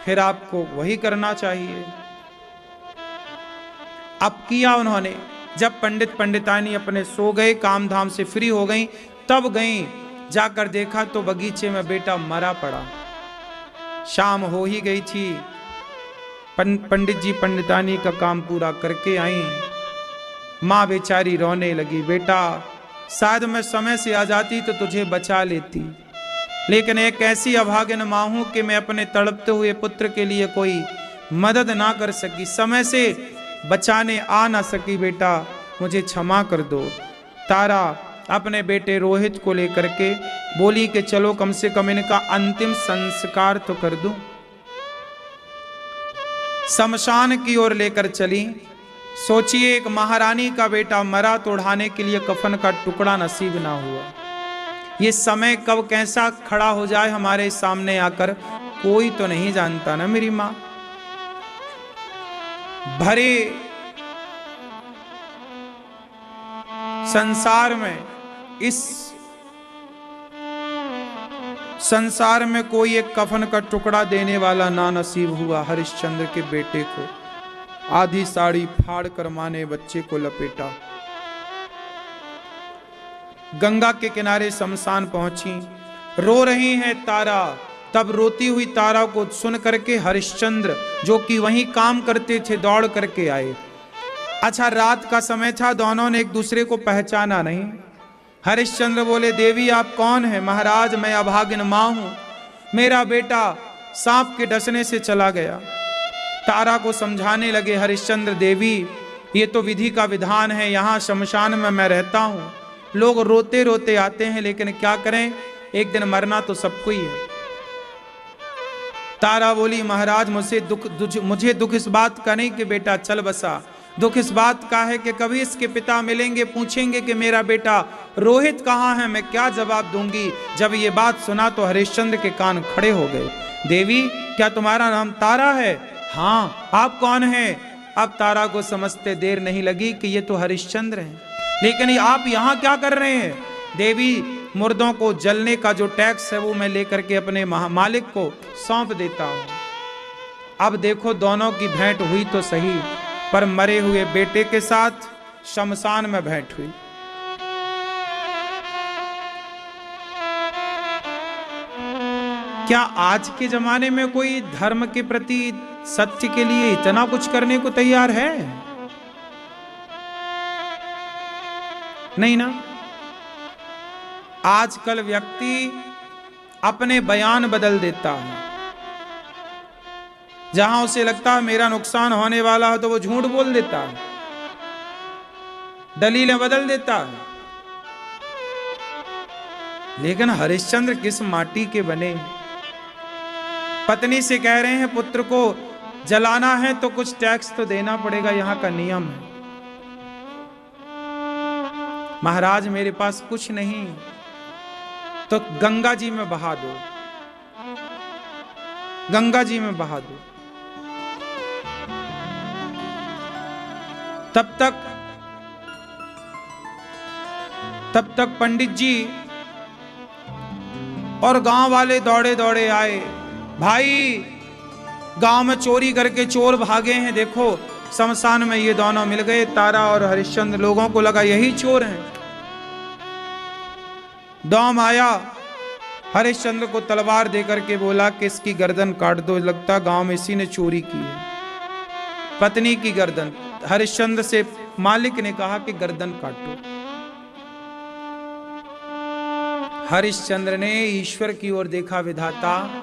Speaker 1: फिर आपको वही करना चाहिए। अब किया उन्होंने। जब पंडित पंडितानी अपने सो गए, काम धाम से फ्री हो गई, तब गई, जाकर देखा तो बगीचे में बेटा मरा पड़ा। शाम हो ही गई थी। पंडित जी पंडितानी का काम पूरा करके आई। मां बेचारी रोने लगी, बेटा शायद मैं समय से आ जाती तो तुझे बचा लेती, लेकिन एक ऐसी अभागिन मां हूं कि मैं अपने तड़पते हुए पुत्र के लिए कोई मदद ना कर सकी, समय से बचाने आ ना सकी। बेटा मुझे क्षमा कर दो। तारा अपने बेटे रोहित को लेकर के बोली कि चलो कम से कम इनका अंतिम संस्कार तो कर दूं। शमशान की ओर लेकर चली। सोचिए एक महारानी का बेटा मरा तो उड़ाने के लिए कफन का टुकड़ा नसीब ना हुआ। ये समय कब कैसा खड़ा हो जाए हमारे सामने आकर, कोई तो नहीं जानता ना मेरी मां। भरे संसार में, इस संसार में कोई एक कफन का टुकड़ा देने वाला ना नसीब हुआ। हरिश्चंद्र के बेटे को आधी साड़ी फाड़ कर मां ने बच्चे को लपेटा। गंगा के किनारे शमशान पहुंची, रो रही है तारा। तब रोती हुई तारा को सुन करके हरिश्चंद्र जो कि वहीं काम करते थे दौड़ करके आए। अच्छा रात का समय था, दोनों ने एक दूसरे को पहचाना नहीं। हरिश्चंद्र बोले, देवी आप कौन है? महाराज मैं अभागिन मां हूं, मेरा बेटा सांप के डसने से चला गया। तारा को समझाने लगे, हरिश्चंद्र देवी ये तो विधि का विधान है, यहाँ शमशान में मैं रहता हूँ, लोग रोते रोते आते हैं, लेकिन क्या करें, एक दिन मरना तो सबको ही है। तारा बोली, महाराज मुझे दुख इस बात का नहीं कि बेटा चल बसा, दुख इस बात का है कि कभी इसके पिता मिलेंगे, पूछेंगे कि मेरा बेटा रोहित कहाँ है, मैं क्या जवाब दूंगी। जब ये बात सुना तो हरिश्चंद्र के कान खड़े हो गए। देवी क्या तुम्हारा नाम तारा है? हाँ, आप कौन हैं? अब तारा को समझते देर नहीं लगी कि ये तो हरिश्चंद्र हैं, लेकिन आप यहाँ क्या कर रहे हैं? देवी मुर्दों को जलने का जो टैक्स है वो मैं लेकर के अपने मालिक को सौंप देता हूँ। अब देखो दोनों की भेंट हुई तो सही, पर मरे हुए बेटे के साथ शमशान में भेंट हुई। क्या आज के जमाने में कोई धर्म के प्रति, सत्य के लिए इतना कुछ करने को तैयार है? नहीं ना। आजकल व्यक्ति अपने बयान बदल देता है, जहां उसे लगता है मेरा नुकसान होने वाला है तो वो झूठ बोल देता है, दलीलें बदल देता है। लेकिन हरिश्चंद्र किस माटी के बने। पत्नी से कह रहे हैं पुत्र को जलाना है तो कुछ टैक्स तो देना पड़ेगा, यहां का नियम है। महाराज मेरे पास कुछ नहीं, तो गंगा जी में बहा दो, गंगा जी में बहा दो। तब तक पंडित जी और गांव वाले दौड़े दौड़े आए। भाई गांव में चोरी करके चोर भागे हैं, देखो शमशान में ये दोनों मिल गए, तारा और हरिश्चंद्र। लोगों को लगा यही चोर हैं। दौम आया, हरिश्चंद्र को तलवार देकर के बोला कि इसकी गर्दन काट दो, लगता गांव में इसी ने चोरी की है, पत्नी की गर्दन। हरिश्चंद्र से मालिक ने कहा कि गर्दन काटो। हरिश्चंद्र ने ईश्वर की ओर देखा, विधाता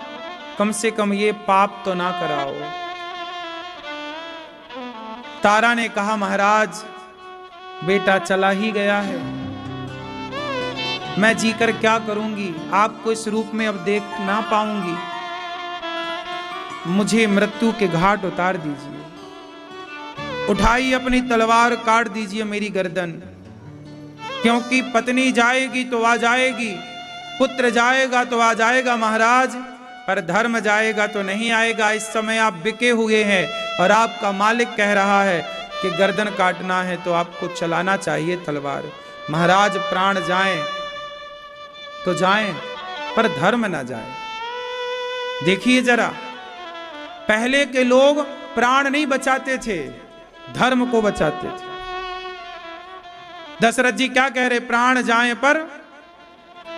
Speaker 1: कम से कम ये पाप तो ना कराओ। तारा ने कहा महाराज बेटा चला ही गया है, मैं जीकर क्या करूंगी, आपको इस रूप में अब देख ना पाऊंगी, मुझे मृत्यु के घाट उतार दीजिए। उठाई अपनी तलवार, काट दीजिए मेरी गर्दन, क्योंकि पत्नी जाएगी तो आ जाएगी, पुत्र जाएगा तो आ जाएगा महाराज, पर धर्म जाएगा तो नहीं आएगा। इस समय आप बिके हुए हैं और आपका मालिक कह रहा है कि गर्दन काटना है तो आपको चलाना चाहिए तलवार। महाराज प्राण जाएं तो जाएं, पर धर्म ना जाए। देखिए जरा, पहले के लोग प्राण नहीं बचाते थे, धर्म को बचाते थे। दशरथ जी क्या कह रहे? प्राण जाए पर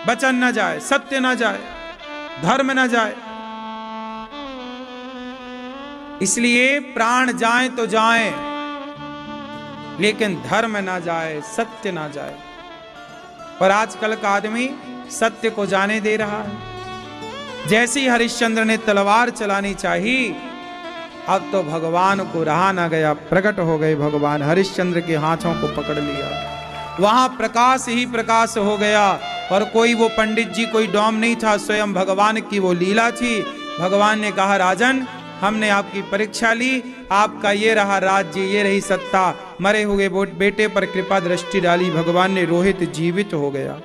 Speaker 1: वचन न जाए, सत्य न जाए, धर्म न जाए। इसलिए प्राण जाए तो जाए, लेकिन धर्म ना जाए, सत्य ना जाए। पर आजकल का आदमी सत्य को जाने दे रहा है। जैसे ही हरिश्चंद्र ने तलवार चलानी चाहिए, अब तो भगवान को रहा ना गया, प्रकट हो गए भगवान, हरिश्चंद्र के हाथों को पकड़ लिया। वहां प्रकाश ही प्रकाश हो गया, और कोई वो पंडित जी कोई डॉम नहीं था, स्वयं भगवान की वो लीला थी। भगवान ने कहा राजन हमने आपकी परीक्षा ली, आपका ये रहा राज्य, ये रही सत्ता। मरे हुए बेटे पर कृपा दृष्टि डाली, भगवान ने, रोहित जीवित हो गया।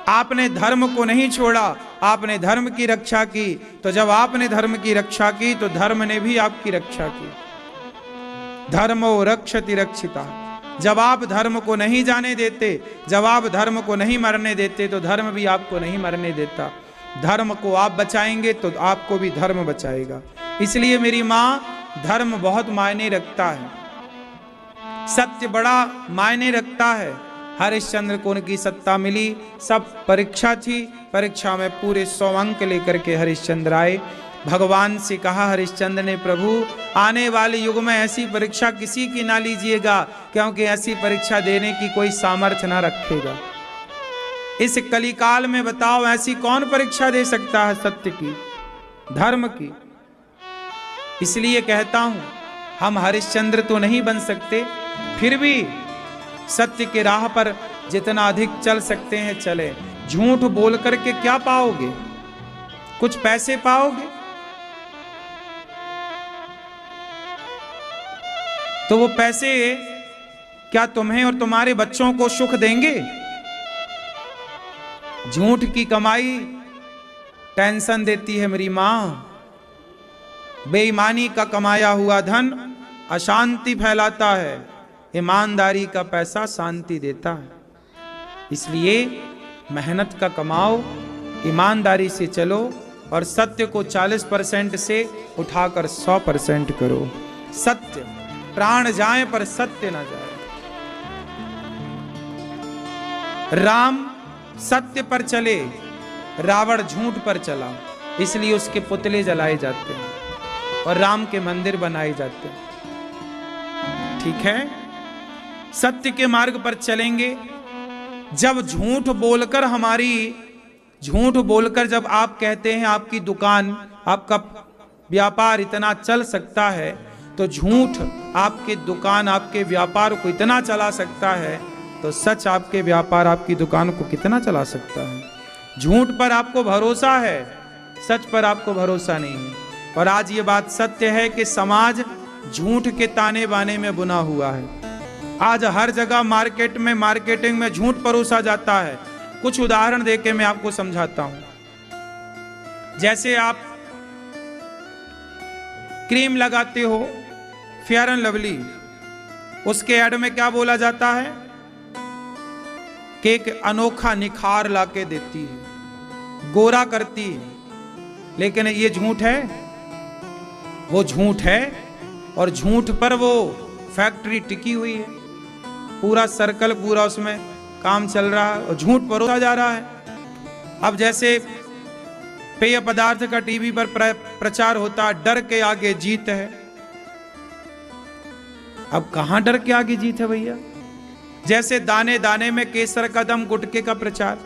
Speaker 1: आपने धर्म को नहीं छोड़ा, आपने धर्म की रक्षा की, तो जब आपने धर्म की रक्षा की तो धर्म ने भी आपकी रक्षा की। धर्मो रक्षति रक्षिता। जब आप धर्म को नहीं जाने देते, जब आप धर्म को नहीं मरने देते, तो धर्म भी आपको नहीं मरने देता। धर्म को आप बचाएंगे तो आपको भी धर्म बचाएगा। इसलिए मेरी माँ, धर्म बहुत मायने रखता है, सत्य बड़ा मायने रखता है। हरिश्चंद्र को उनकी सत्ता मिली, सब परीक्षा थी, परीक्षा में पूरे 100 अंक लेकर के हरिश्चंद्र आए। भगवान से कहा हरिश्चंद्र ने, प्रभु आने वाले युग में ऐसी परीक्षा किसी की ना लीजिएगा, क्योंकि ऐसी परीक्षा देने की कोई सामर्थ्य ना रखेगा। इस कलिकाल में बताओ ऐसी कौन परीक्षा दे सकता है सत्य की, धर्म की। इसलिए कहता हूं, हम हरिश्चंद्र तो नहीं बन सकते, फिर भी सत्य के राह पर जितना अधिक चल सकते हैं चले। झूठ बोल करके क्या पाओगे? कुछ पैसे पाओगे? तो वो पैसे क्या तुम्हें और तुम्हारे बच्चों को सुख देंगे? झूठ की कमाई टेंशन देती है मेरी मां। बेईमानी का कमाया हुआ धन अशांति फैलाता है, ईमानदारी का पैसा शांति देता है। इसलिए मेहनत का कमाओ, ईमानदारी से चलो और सत्य को 40% से उठाकर 100% करो। सत्य प्राण जाए पर सत्य ना जाए। राम सत्य पर चले, रावण झूठ पर चला, इसलिए उसके पुतले जलाए जाते हैं और राम के मंदिर बनाए जाते हैं। ठीक है, सत्य के मार्ग पर चलेंगे। जब झूठ बोलकर जब आप कहते हैं आपकी दुकान, आपका व्यापार इतना चल सकता है, तो झूठ आपके दुकान, आपके व्यापार को इतना चला सकता है, तो सच आपके व्यापार, आपकी दुकान को कितना चला सकता है। झूठ पर आपको भरोसा है, सच पर आपको भरोसा नहीं है। और आज ये बात सत्य है कि समाज झूठ के ताने बाने में बुना हुआ है। आज हर जगह मार्केटिंग में झूठ परोसा जाता है। कुछ उदाहरण देके मैं आपको समझाता हूं। जैसे आप क्रीम लगाते हो फेयर एंड लवली, उसके ऐड में क्या बोला जाता है कि एक अनोखा निखार लाके देती है, गोरा करती है। लेकिन ये झूठ है, वो झूठ है। और झूठ पर वो फैक्ट्री टिकी हुई है, पूरा सर्कल, पूरा उसमें काम चल रहा है और झूठ परोसा जा रहा है। अब जैसे पेय पदार्थ का टीवी पर प्रचार होता है, डर के आगे जीत है। अब कहां डर के आगे जीत है भैया? जैसे दाने दाने में केसर का दम, गुटखे का प्रचार,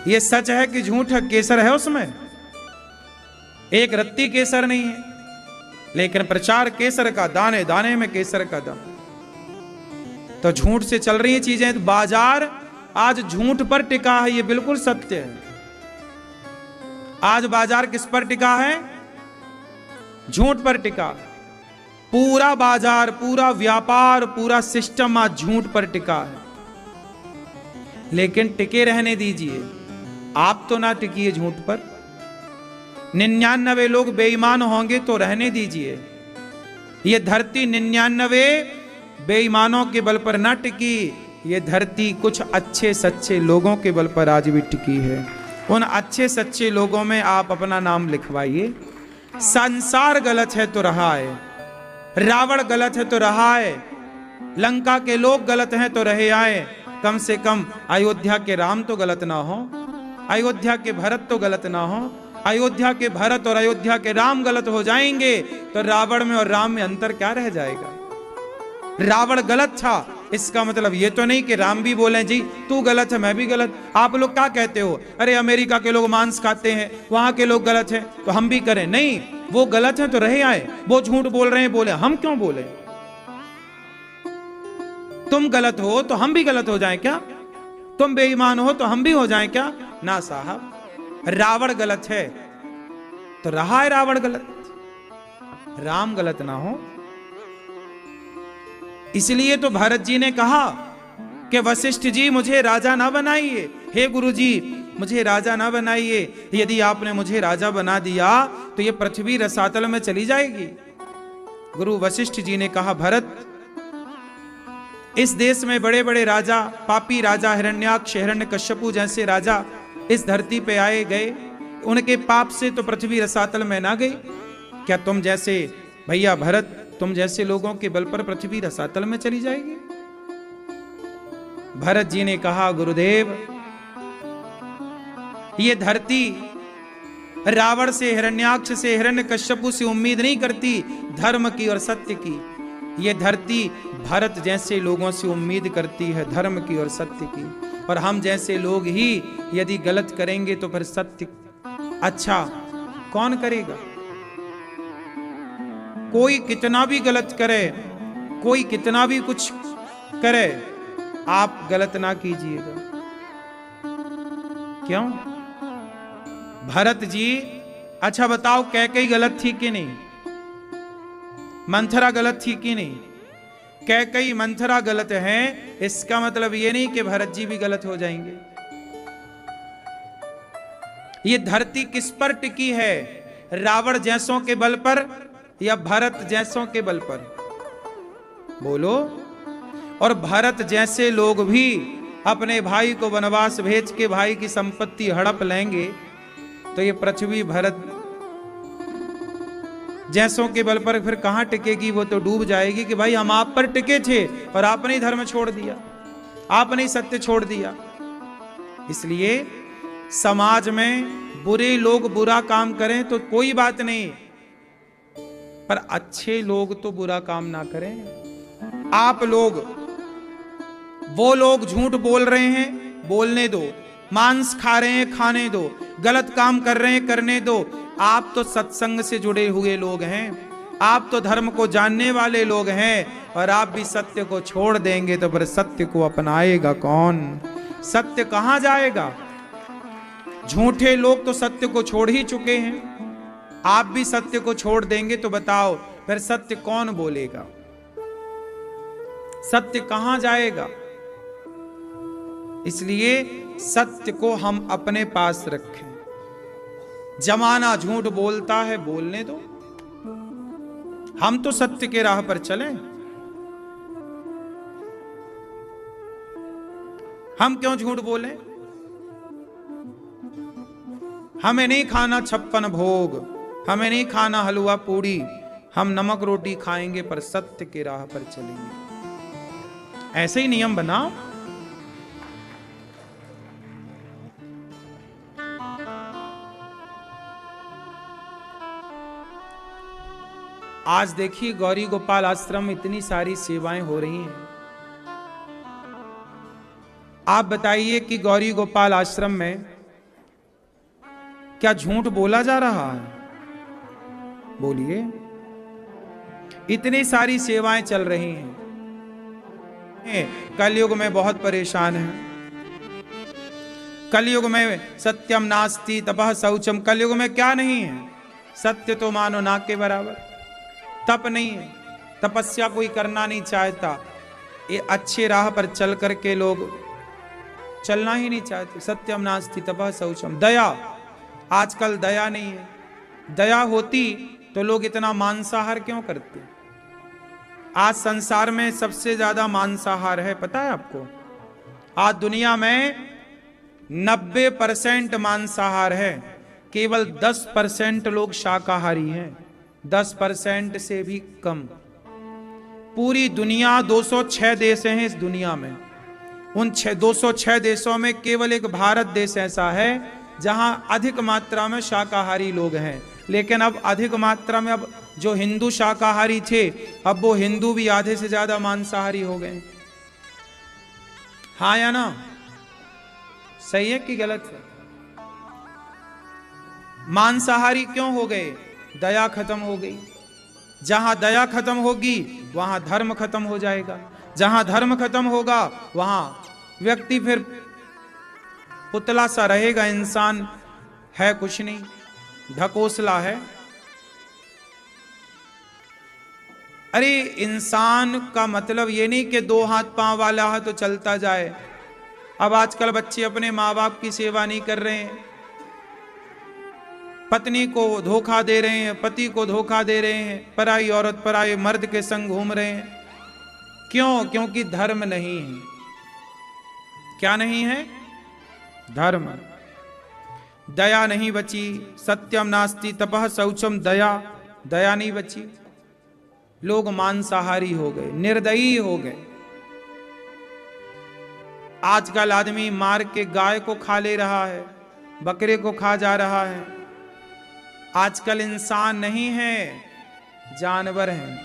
Speaker 1: ये सच है कि झूठ है? केसर है उसमें, एक रत्ती केसर नहीं है, लेकिन प्रचार केसर का, दाने दाने में केसर का दम। तो झूठ से चल रही चीजें। तो बाजार आज झूठ पर टिका है, ये बिल्कुल सत्य है। आज बाजार किस पर टिका है? झूठ पर टिका। पूरा बाजार, पूरा व्यापार, पूरा सिस्टम आज झूठ पर टिका है। लेकिन टिके रहने दीजिए, आप तो ना टिकिए झूठ पर। 99 लोग बेईमान होंगे तो रहने दीजिए। ये धरती 99 बेईमानों के बल पर ना टिकी, ये धरती कुछ अच्छे सच्चे लोगों के बल पर आज भी टिकी है। उन अच्छे सच्चे लोगों में आप अपना नाम लिखवाइए। संसार गलत है तो रहा है, रावण गलत है तो रहा है, लंका के लोग गलत हैं तो रहे आए। कम से कम अयोध्या के राम तो गलत ना हो, अयोध्या के भरत तो गलत ना हो। अयोध्या के भरत और अयोध्या के राम गलत हो जाएंगे तो रावण में और राम में अंतर क्या रह जाएगा? रावण गलत था, इसका मतलब ये तो नहीं कि राम भी बोले जी तू गलत है मैं भी गलत। आप लोग क्या कहते हो, अरे अमेरिका के लोग मांस खाते हैं, वहां के लोग गलत हैं तो हम भी करें? नहीं, वो गलत हैं तो रहे आए, वो झूठ बोल रहे हैं बोले, हम क्यों बोले? तुम गलत हो तो हम भी गलत हो जाएं क्या? तुम बेईमान हो तो हम भी हो जाएं क्या? ना साहब, रावण गलत है तो रहा है रावण गलत, राम गलत ना हो। इसलिए तो भरत जी ने कहा कि वशिष्ठ जी मुझे राजा ना बनाइए, हे गुरु जी मुझे राजा ना बनाइए, यदि आपने मुझे राजा बना दिया तो ये पृथ्वी रसातल में चली जाएगी। गुरु वशिष्ठ जी ने कहा भरत, इस देश में बड़े बड़े राजा, पापी राजा हिरण्याक्ष, हिरण्यकश्यपु जैसे राजा इस धरती पे आए गए, उनके पाप से तो पृथ्वी रसातल में ना गई। क्या तुम जैसे भैया भरत, तुम जैसे लोगों के बल पर पृथ्वी रसातल में चली जाएगी? भरत जी ने कहा गुरुदेव, ये धरती रावण से, हिरण्याक्ष से, हिरण्यकश्यपु से उम्मीद नहीं करती धर्म की और सत्य की। ये धरती भरत जैसे लोगों से उम्मीद करती है धर्म की और सत्य की। और हम जैसे लोग ही यदि गलत करेंगे तो फिर सत्य अच्छा कौन करेगा? कोई कितना भी गलत करे, कोई कितना भी कुछ करे, आप गलत ना कीजिएगा। क्यों? भरत जी, अच्छा बताओ कैकेयी गलत थी कि नहीं? मंथरा गलत थी कि नहीं? कैकेयी मंथरा गलत है, इसका मतलब ये नहीं कि भरत जी भी गलत हो जाएंगे। ये धरती किस पर टिकी है? रावण जैसों के बल पर या भरत जैसों के बल पर? बोलो। और भरत जैसे लोग भी अपने भाई को वनवास भेज के भाई की संपत्ति हड़प लेंगे, तो ये पृथ्वी भरत जैसों के बल पर फिर कहां टिकेगी? वो तो डूब जाएगी कि भाई हम आप पर टिके थे और आपने धर्म छोड़ दिया, आपने सत्य छोड़ दिया। इसलिए समाज में बुरे लोग बुरा काम करें तो कोई बात नहीं, पर अच्छे लोग तो बुरा काम ना करें। आप लोग, वो लोग झूठ बोल रहे हैं, बोलने दो। मांस खा रहे हैं, खाने दो। गलत काम कर रहे हैं, करने दो। आप तो सत्संग से जुड़े हुए लोग हैं, आप तो धर्म को जानने वाले लोग हैं, और आप भी सत्य को छोड़ देंगे तो फिर सत्य को अपनाएगा कौन? सत्य कहां जाएगा? झूठे लोग तो सत्य को छोड़ ही चुके हैं, आप भी सत्य को छोड़ देंगे तो बताओ फिर सत्य कौन बोलेगा? सत्य कहां जाएगा? इसलिए सत्य को हम अपने पास रखें। जमाना झूठ बोलता है, बोलने दो, हम तो सत्य के राह पर चलें। हम क्यों झूठ बोलें? हमें नहीं खाना 56 भोग, हमें नहीं खाना हलवा पूड़ी, हम नमक रोटी खाएंगे पर सत्य के राह पर चलेंगे। ऐसे ही नियम बनाओ। आज देखिए गौरी गोपाल आश्रम में इतनी सारी सेवाएं हो रही हैं। आप बताइए कि गौरी गोपाल आश्रम में क्या झूठ बोला जा रहा है? बोलिए। इतनी सारी सेवाएं चल रही हैं। कलयुग में बहुत परेशान है। कलयुग में सत्यम नास्ति तपः शौचम। कलयुग में क्या नहीं है? सत्य तो मानो ना के बराबर, तप नहीं है, तपस्या कोई करना नहीं चाहता। ये अच्छे राह पर चल करके लोग चलना ही नहीं चाहते। सत्यम नास्ति तपः शौचम। दया, आजकल दया नहीं है। दया होती तो लोग इतना मांसाहार क्यों करते? आज संसार में सबसे ज्यादा मांसाहार है, पता है आपको? आज दुनिया में 90% मांसाहार है, केवल 10% लोग शाकाहारी हैं। 10% से भी कम। पूरी दुनिया 206 देश हैं इस दुनिया में। उन 206 देशों में केवल एक भारत देश ऐसा है जहां अधिक मात्रा में शाकाहारी लोग हैं। लेकिन अब अधिक मात्रा में, अब जो हिंदू शाकाहारी थे, अब वो हिंदू भी आधे से ज्यादा मांसाहारी हो गए। हाँ या ना? सही है कि गलत है? मांसाहारी क्यों हो गए? दया खत्म हो गई। जहां दया खत्म होगी वहां धर्म खत्म हो जाएगा। जहां धर्म खत्म होगा वहां व्यक्ति फिर पुतला सा रहेगा। इंसान है कुछ नहीं, ढकोसला है। अरे इंसान का मतलब ये नहीं कि 2 हाथ पांव वाला है तो चलता जाए। अब आजकल बच्चे अपने माँ बाप की सेवा नहीं कर रहे हैं, पत्नी को धोखा दे रहे हैं, पति को धोखा दे रहे हैं, पराई औरत पराई मर्द के संग घूम रहे हैं। क्यों? क्योंकि धर्म नहीं है। क्या नहीं है? धर्म। दया नहीं बची। सत्यम नास्ति तपः शौचम। दया नहीं बची। लोग मांसाहारी हो गए, निर्दयी हो गए। आजकल आदमी मार के गाय को खा ले रहा है, बकरे को खा जा रहा है। आजकल इंसान नहीं है, जानवर हैं।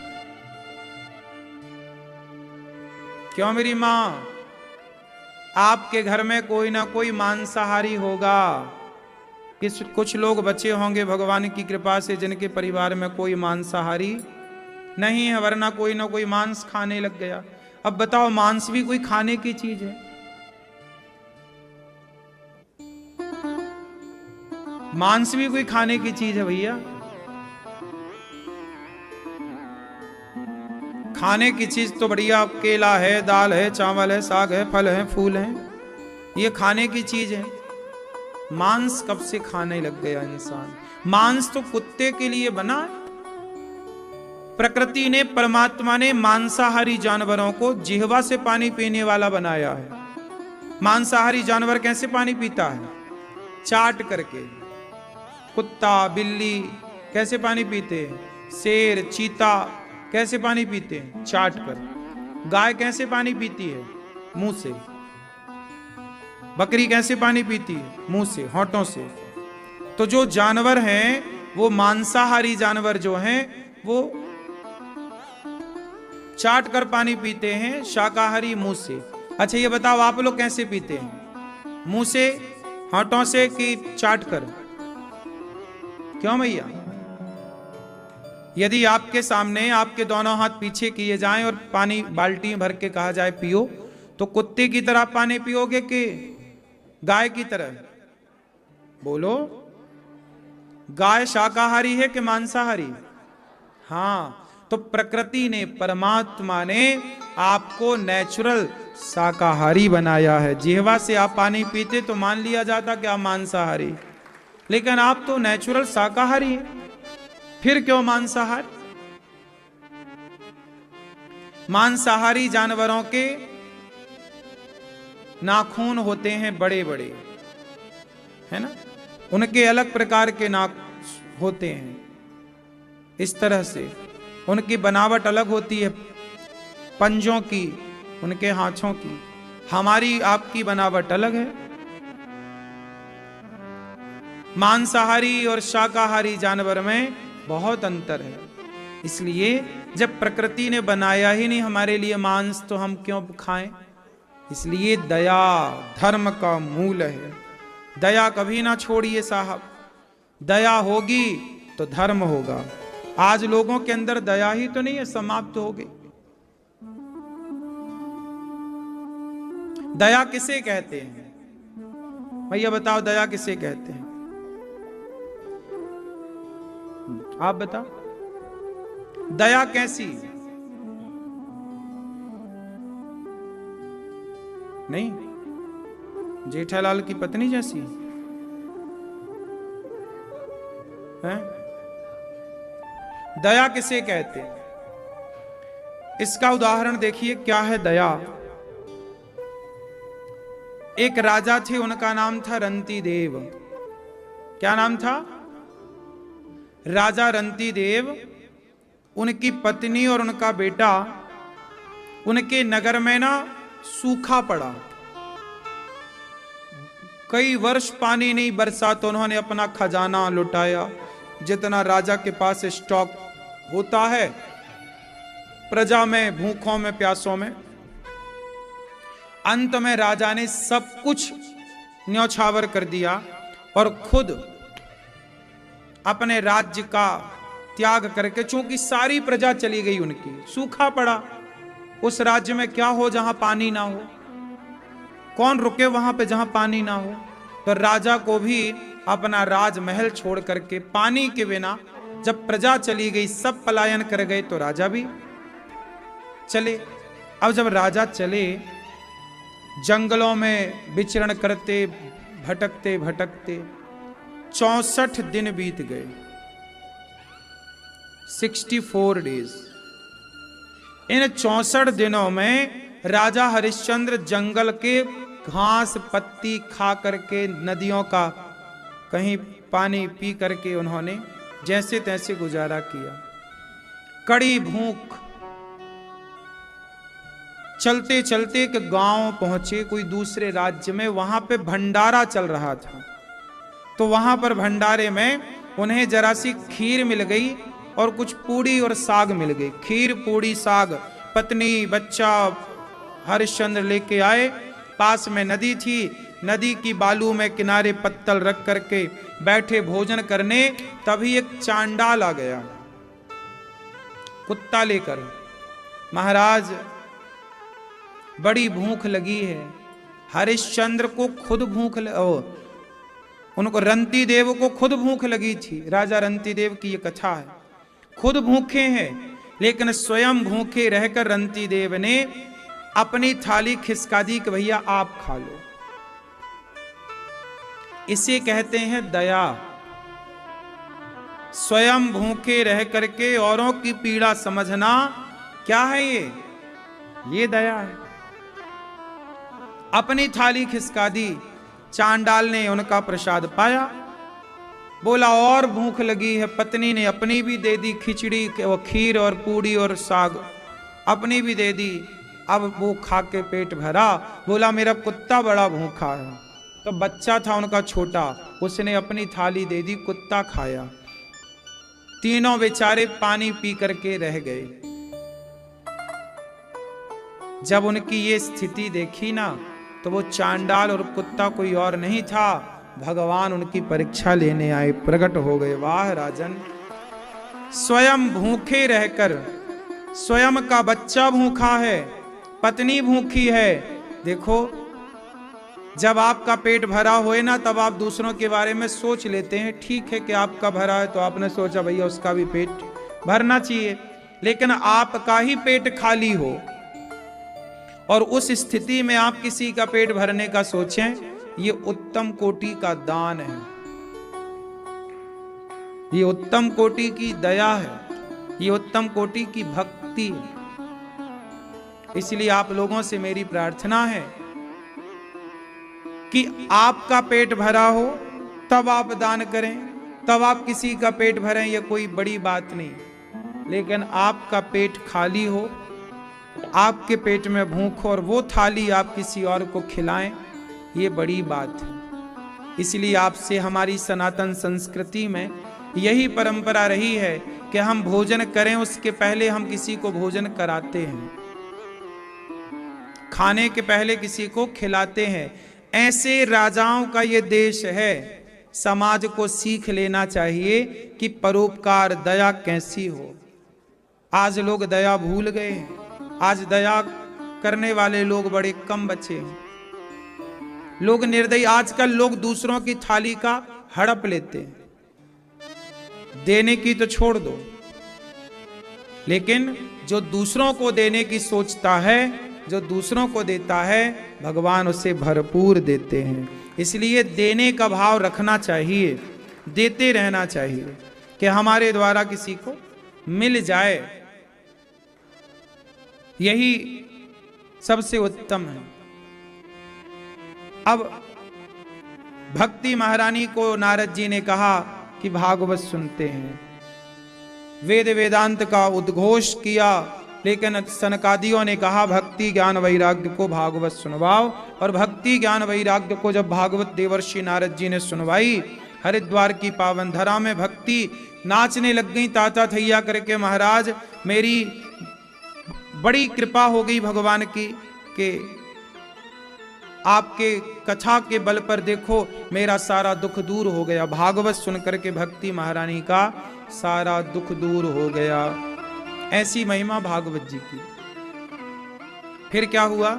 Speaker 1: क्यों मेरी मां? आपके घर में कोई ना कोई मांसाहारी होगा। कुछ लोग बचे होंगे भगवान की कृपा से जिनके परिवार में कोई मांसाहारी नहीं है, वरना कोई ना कोई मांस खाने लग गया। अब बताओ, मांस भी कोई खाने की चीज है? मांस भी कोई खाने की चीज है भैया? खाने की चीज तो बढ़िया केला है, दाल है, चावल है, साग है, फल है, फूल है, ये खाने की चीज है। मांस कब से खाने लग गया इंसान? मांस तो कुत्ते के लिए बना है। प्रकृति ने, परमात्मा ने मांसाहारी जानवरों को जिह्वा से पानी पीने वाला बनाया है। मांसाहारी जानवर कैसे पानी पीता है? चाट करके। कुत्ता, बिल्ली कैसे पानी पीते हैं? शेर, चीता कैसे पानी पीते हैं? चाट कर। गाय कैसे पानी पीती है? मुंह से। बकरी कैसे पानी पीती है? मुंह से, होंठों से। तो जो जानवर हैं, वो मांसाहारी जानवर जो हैं, वो चाट कर पानी पीते हैं, शाकाहारी मुंह से। अच्छा ये बताओ, आप लोग कैसे पीते हैं? मुंह से, होंठों से, कि चाट कर? क्यों भैया? यदि आपके सामने आपके दोनों हाथ पीछे किए जाएं और पानी बाल्टी भर के कहा जाए पियो, तो कुत्ते की तरह पानी पियोगे कि गाय की तरह? बोलो। गाय शाकाहारी है कि मांसाहारी? हाँ, तो प्रकृति ने, परमात्मा ने आपको नेचुरल शाकाहारी बनाया है। जिह्वा से आप पानी पीते तो मान लिया जाता कि आप मांसाहारी, लेकिन आप तो नेचुरल शाकाहारी हैं। फिर क्यों मांसाहार? मांसाहारी जानवरों के नाखून होते हैं बड़े बड़े, है ना? उनके अलग प्रकार के नाक होते हैं, इस तरह से उनकी बनावट अलग होती है, पंजों की, उनके हाथों की। हमारी आपकी बनावट अलग है। मांसाहारी और शाकाहारी जानवर में बहुत अंतर है। इसलिए जब प्रकृति ने बनाया ही नहीं हमारे लिए मांस, तो हम क्यों खाएं? इसलिए दया धर्म का मूल है। दया कभी ना छोड़िए साहब। दया होगी तो धर्म होगा। आज लोगों के अंदर दया ही तो नहीं है, समाप्त हो गई। दया किसे कहते हैं भैया? बताओ, दया किसे कहते हैं? आप बताओ, दया कैसी? नहीं, जेठालाल की पत्नी जैसी है? दया किसे कहते हैं? इसका उदाहरण देखिए, क्या है दया। एक राजा थे, उनका नाम था रंती देव। क्या नाम था? राजा रंती देव। उनकी पत्नी और उनका बेटा, उनके नगर में ना सूखा पड़ा, कई वर्ष पानी नहीं बरसा, तो उन्होंने अपना खजाना लुटाया, जितना राजा के पास स्टॉक होता है प्रजा में, भूखों में, प्यासों में। अंत में राजा ने सब कुछ न्यौछावर कर दिया और खुद अपने राज्य का त्याग करके, चूंकि सारी प्रजा चली गई उनकी, सूखा पड़ा। उस राज्य में क्या हो जहां पानी ना हो? कौन रुके वहां पे जहां पानी ना हो? तो राजा को भी अपना राजमहल छोड़ करके, पानी के बिना जब प्रजा चली गई, सब पलायन कर गए, तो राजा भी चले। अब जब राजा चले, जंगलों में विचरण करते, भटकते भटकते 64 दिन बीत गए, 64 डेज। इन 64 दिनों में राजा हरिश्चंद्र जंगल के घास पत्ती खा करके, नदियों का कहीं पानी पी करके उन्होंने जैसे तैसे गुजारा किया। कड़ी भूख। चलते चलते एक गांव पहुंचे, कोई दूसरे राज्य में, वहां पे भंडारा चल रहा था। तो वहां पर भंडारे में उन्हें जरा सी खीर मिल गई और कुछ पूड़ी और साग मिल गई। खीर, पूड़ी, साग। पत्नी, बच्चा हरिश्चंद्र लेके आए। पास में नदी थी, नदी की बालू में किनारे पत्तल रख करके बैठे भोजन करने। तभी एक चांडाल आ गया, कुत्ता लेकर। महाराज बड़ी भूख लगी है। हरिश्चंद्र को खुद उनको रंती देव को खुद भूख लगी थी। राजा रंती देव की ये कथा है। खुद भूखे हैं, लेकिन स्वयं भूखे रहकर रंती देव ने अपनी थाली खिसका दी कि भैया आप खा लो। इसे कहते हैं दया। स्वयं भूखे रह करके औरों की पीड़ा समझना क्या है ये दया है। अपनी थाली खिसका दी। चांडाल ने उनका प्रसाद पाया, बोला और भूख लगी है। पत्नी ने अपनी भी दे दी, खिचड़ी और खीर और पूड़ी और साग अपनी भी दे दी। अब वो खा के पेट भरा। बोला मेरा कुत्ता बड़ा भूखा है। तो बच्चा था उनका छोटा, उसने अपनी थाली दे दी, कुत्ता खाया। तीनों बेचारे पानी पी करके रह गए। जब उनकी ये स्थिति देखी ना, तो वो चांडाल और कुत्ता कोई और नहीं था, भगवान उनकी परीक्षा लेने आए, प्रकट हो गए। वाह राजन, स्वयं भूखे रहकर, स्वयं का बच्चा भूखा है, पत्नी भूखी है। देखो, जब आपका पेट भरा होए ना, तब आप दूसरों के बारे में सोच लेते हैं। ठीक है कि आपका भरा है तो आपने सोचा भैया उसका भी पेट भरना चाहिए, लेकिन आपका ही पेट खाली हो और उस स्थिति में आप किसी का पेट भरने का सोचें, ये उत्तम कोटि का दान है, ये उत्तम कोटि की दया है, ये उत्तम कोटि की भक्ति है। इसलिए आप लोगों से मेरी प्रार्थना है कि आपका पेट भरा हो तब आप दान करें, तब आप किसी का पेट भरें, ये कोई बड़ी बात नहीं। लेकिन आपका पेट खाली हो, आपके पेट में भूख हो और वो थाली आप किसी और को खिलाएं, ये बड़ी बात है। इसलिए आपसे हमारी सनातन संस्कृति में यही परंपरा रही है कि हम भोजन करें उसके पहले हम किसी को भोजन कराते हैं, खाने के पहले किसी को खिलाते हैं। ऐसे राजाओं का ये देश है। समाज को सीख लेना चाहिए कि परोपकार, दया कैसी हो। आज लोग दया भूल गए हैं। आज दया करने वाले लोग बड़े कम बचे हैं। लोग निर्दयी, आजकल लोग दूसरों की थाली का हड़प लेते हैं। देने की तो छोड़ दो, लेकिन जो दूसरों को देने की सोचता है, जो दूसरों को देता है, भगवान उसे भरपूर देते हैं। इसलिए देने का भाव रखना चाहिए, देते रहना चाहिए कि हमारे द्वारा किसी को मिल जाए, यही सबसे उत्तम है। अब भक्ति महारानी को नारद जी ने कहा कि भागवत सुनते हैं। वेद वेदांत का उद्घोष किया, लेकिन सनकादियों ने कहा भक्ति ज्ञान वैराग्य को भागवत सुनवाओ। और भक्ति ज्ञान वैराग्य को जब भागवत देवर्षि नारद जी ने सुनवाई, हरिद्वार की पावन धरा में भक्ति नाचने लग गई, ताता थैया करके। महाराज मेरी बड़ी कृपा हो गई भगवान की कि आपके कथा के बल पर देखो मेरा सारा दुख दूर हो गया। भागवत सुन करके भक्ति महारानी का सारा दुख दूर हो गया। ऐसी महिमा भागवत जी की। फिर क्या हुआ?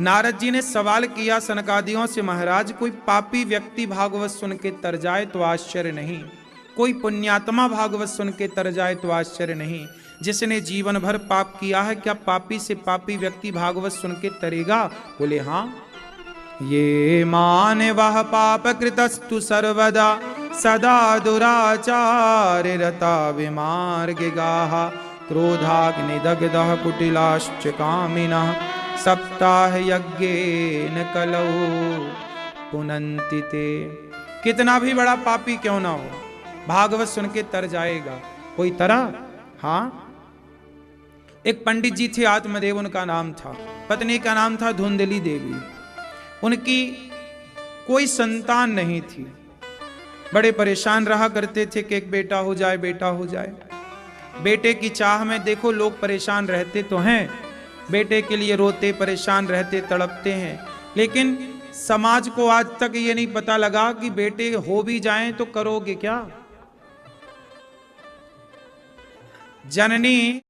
Speaker 1: नारद जी ने सवाल किया सनकादियों से, महाराज कोई पापी व्यक्ति भागवत सुन के तर जाए तो आश्चर्य नहीं, कोई पुण्यात्मा भागवत सुन के तर जाए तो आश्चर्य नहीं। जिसने जीवन भर पाप किया है, क्या पापी से पापी व्यक्ति भागवत सुन के तरेगा? बोले हाँ। ये मान वह पाप कृतस्तु सर्वदा सदा दुराचार रता विमार्ग गाह क्रोधाग्निदग्धः कुटिलाश्च कामिनः सप्ताह यज्ञेन कलौ पुनन्ति ते। कितना भी बड़ा पापी क्यों ना हो, भागवत सुन के तर जाएगा। कोई तरह? हाँ। एक पंडित जी थे, आत्मदेव उनका नाम था, पत्नी का नाम था धुंधली देवी। उनकी कोई संतान नहीं थी, बड़े परेशान रहा करते थे कि एक बेटा हो जाए, बेटा हो जाए। बेटे की चाह में देखो लोग परेशान रहते तो हैं, बेटे के लिए रोते, परेशान रहते, तड़पते हैं। लेकिन समाज को आज तक ये नहीं पता लगा कि बेटे हो भी जाएं तो करोगे क्या। जननी